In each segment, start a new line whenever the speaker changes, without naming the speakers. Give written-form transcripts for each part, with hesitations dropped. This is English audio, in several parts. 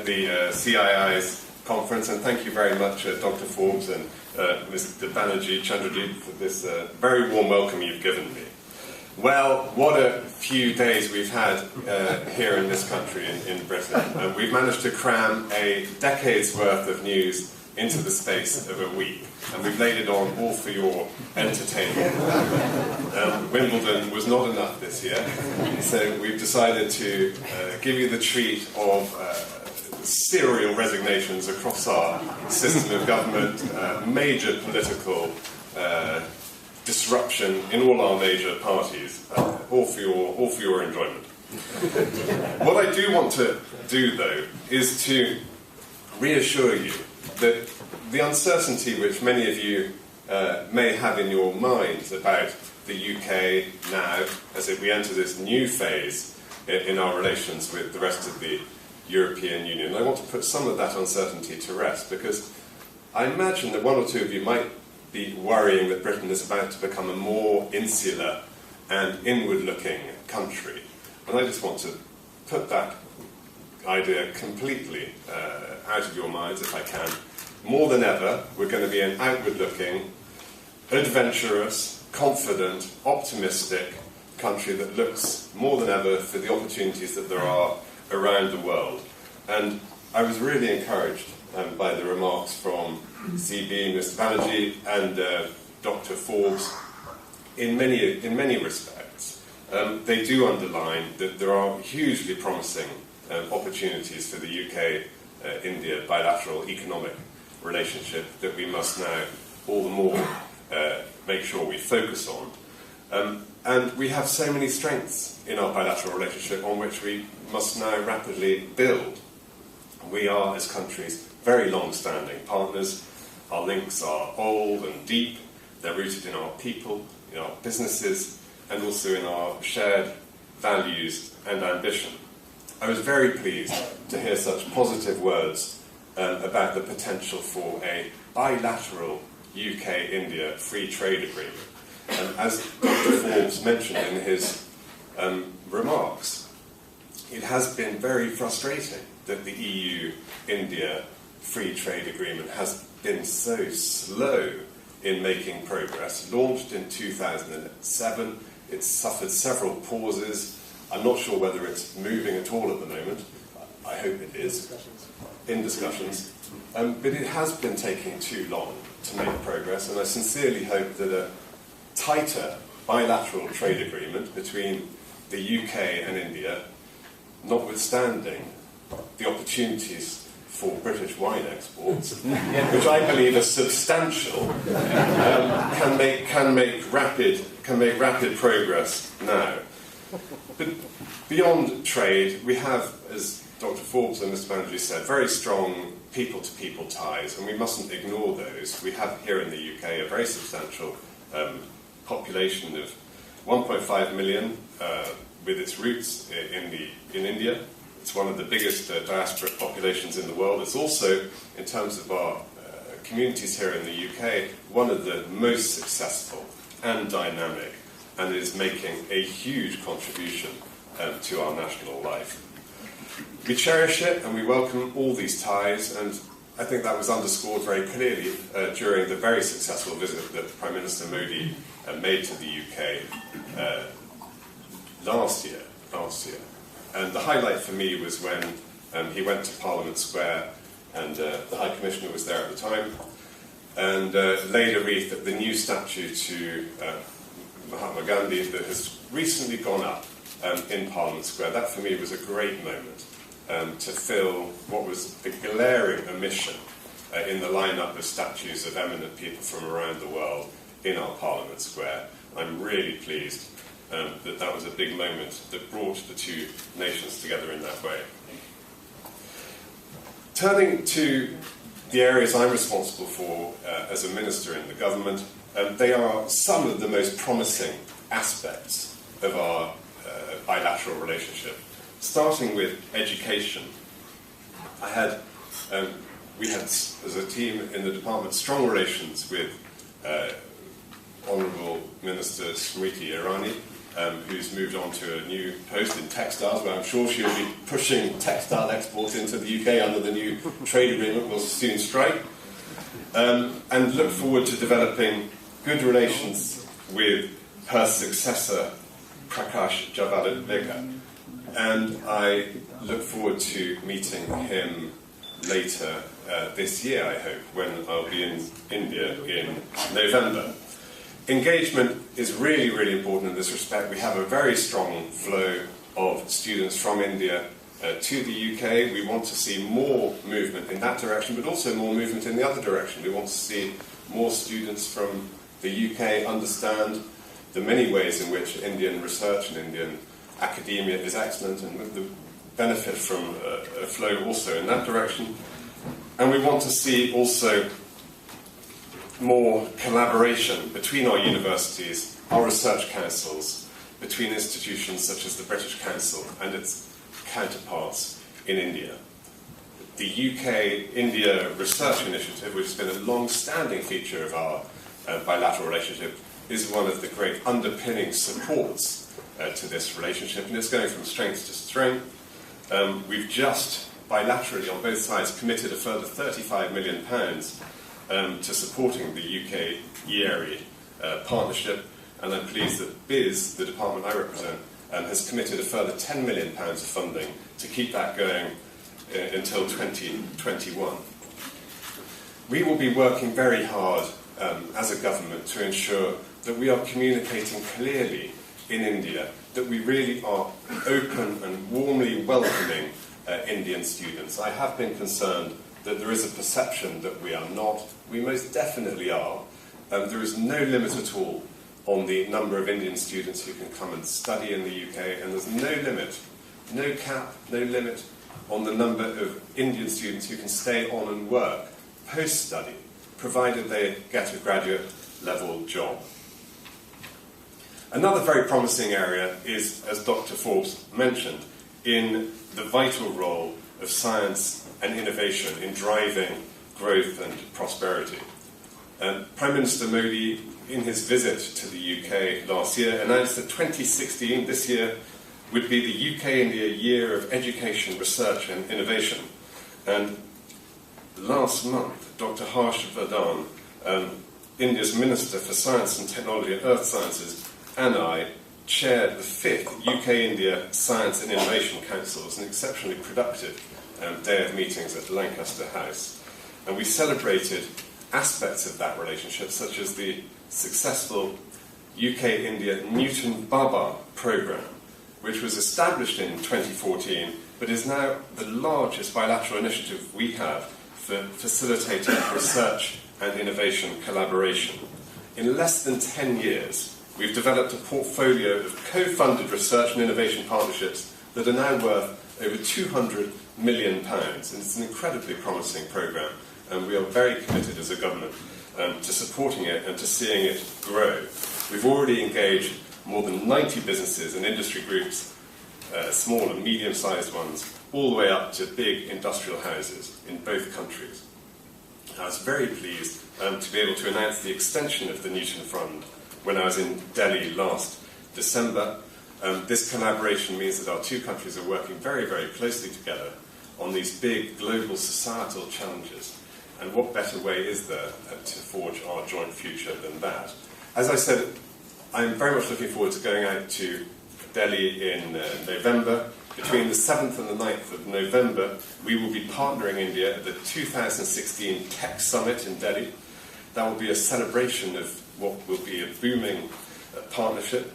at the CII's conference, and thank you very much, Dr. Forbes and Mr. Banerjee Chandradeep, for this very warm welcome you've given me. Well, what a few days we've had here in this country, in Britain. We've managed to cram a decade's worth of news into the space of a week, and we've laid it on all for your entertainment. Wimbledon was not enough this year, so we've decided to give you the treat of serial resignations across our system of government, major political disruption in all our major parties, all for your enjoyment. What I do want to do, though, is to reassure you that the uncertainty which many of you may have in your minds about the UK now, as we enter this new phase in our relations with the rest of the European Union, I want to put some of that uncertainty to rest, because I imagine that one or two of you might be worrying that Britain is about to become a more insular and inward-looking country. And I just want to put that idea completely out of your minds, if I can. More than ever, we're going to be an outward-looking, adventurous, confident, optimistic country that looks more than ever for the opportunities that there are around the world. And I was really encouraged by the remarks from CB, Mr. Banerjee, and Dr. Forbes in many respects. They do underline that there are hugely promising opportunities for the UK-India bilateral economic relationship that we must now all the more make sure we focus on. And we have so many strengths in our bilateral relationship on which we must now rapidly build. We are, as countries, very long-standing partners. Our links are old and deep. They're rooted in our people, in our businesses, and also in our shared values and ambition. I was very pleased to hear such positive words about the potential for a bilateral UK-India free trade agreement. And as Dr. Forbes mentioned in his remarks, it has been very frustrating that the EU-India free trade agreement has been so slow in making progress. Launched in 2007, it's suffered several pauses. I'm not sure whether it's moving at all at the moment. I hope it is, in discussions. But it has been taking too long to make progress, and I sincerely hope that a tighter bilateral trade agreement between the UK and India, notwithstanding the opportunities for British wine exports, which I believe are substantial, can make rapid progress now. But beyond trade, we have, as Dr. Forbes and Mr. Banerjee said, very strong people-to-people ties, and we mustn't ignore those. We have here in the UK a very substantial population of 1.5 million with its roots in India. It's one of the biggest diasporic populations in the world. It's also, in terms of our communities here in the UK, one of the most successful and dynamic, and is making a huge contribution to our national life. We cherish it and we welcome all these ties, and I think that was underscored very clearly during the very successful visit that Prime Minister Modi made to the UK last year. And the highlight for me was when he went to Parliament Square, and the High Commissioner was there at the time, and laid a wreath at the new statue to Mahatma Gandhi that has recently gone up in Parliament Square. That for me was a great moment to fill what was a glaring omission in the lineup of statues of eminent people from around the world in our Parliament Square. I'm really pleased that was a big moment that brought the two nations together in that way. Turning to the areas I'm responsible for as a minister in the government, they are some of the most promising aspects of our bilateral relationship. Starting with education, we had, as a team in the department, strong relations with Honourable Minister Smriti Irani, who's moved on to a new post in textiles, where I'm sure she'll be pushing textile exports into the UK under the new trade agreement we'll soon strike, and look forward to developing good relations with her successor, Prakash Javadekar. And I look forward to meeting him later this year, I hope, when I'll be in India in November. Engagement is really, really important in this respect. We have a very strong flow of students from India to the UK. We want to see more movement in that direction, but also more movement in the other direction. We want to see more students from the UK understand the many ways in which Indian research and Indian academia is excellent, and with the benefit from a flow also in that direction. And we want to see also more collaboration between our universities, our research councils, between institutions such as the British Council and its counterparts in India. The UK-India Research Initiative, which has been a long-standing feature of our bilateral relationship, is one of the great underpinning supports to this relationship, and it's going from strength to strength. We've just bilaterally on both sides committed a further £35 million to supporting the UK EARI partnership, and I'm pleased that BIS, the department I represent, has committed a further £10 million of funding to keep that going until 2021. We will be working very hard as a government to ensure that we are communicating clearly in India that we really are open and warmly welcoming Indian students. I have been concerned that there is a perception that we are not. We most definitely are. There is no limit at all on the number of Indian students who can come and study in the UK, and there's no limit, no cap, no limit on the number of Indian students who can stay on and work post-study, provided they get a graduate level job. Another very promising area is, as Dr. Forbes mentioned, in the vital role of science and innovation in driving growth and prosperity. Prime Minister Modi, in his visit to the UK last year, announced that 2016, this year, would be the UK-India Year of Education, Research and Innovation. And last month, Dr. Harsh Vardhan, India's Minister for Science and Technology and Earth Sciences, and I chaired the 5th UK-India Science and Innovation Council. It was an exceptionally productive day of meetings at Lancaster House. And we celebrated aspects of that relationship, such as the successful UK-India Newton Baba programme, which was established in 2014, but is now the largest bilateral initiative we have for facilitating research and innovation collaboration. In less than 10 years, we've developed a portfolio of co-funded research and innovation partnerships that are now worth over £200 million. And it's an incredibly promising programme, and we are very committed as a government to supporting it and to seeing it grow. We've already engaged more than 90 businesses and industry groups, small and medium-sized ones, all the way up to big industrial houses in both countries. I was very pleased to be able to announce the extension of the Newton Fund when I was in Delhi last December. This collaboration means that our two countries are working very, very closely together on these big global societal challenges. And what better way is there to forge our joint future than that? As I said, I'm very much looking forward to going out to Delhi in November. Between the 7th and the 9th of November, we will be partnering India at the 2016 Tech Summit in Delhi. That will be a celebration of what will be a booming partnership.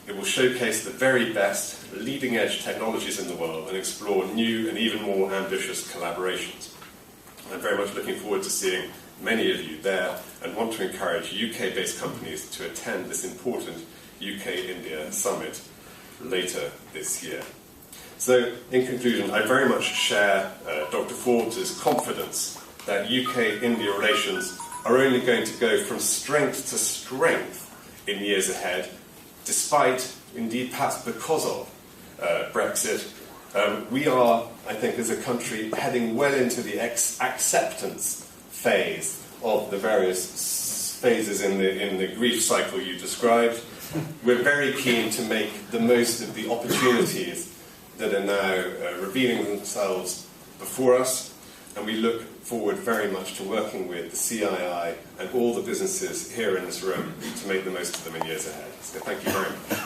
It will showcase the very best leading-edge technologies in the world and explore new and even more ambitious collaborations. I'm very much looking forward to seeing many of you there and want to encourage UK-based companies to attend this important UK-India summit later this year. So, in conclusion, I very much share Dr. Forbes' confidence that UK-India relations are only going to go from strength to strength in years ahead, despite, indeed perhaps because of, Brexit. We are, I think, as a country, heading well into the acceptance phase of the various phases in the grief cycle you described. we're very keen to make the most of the opportunities that are now revealing themselves before us, and we look forward very much to working with the CII and all the businesses here in this room to make the most of them in years ahead. So thank you very much.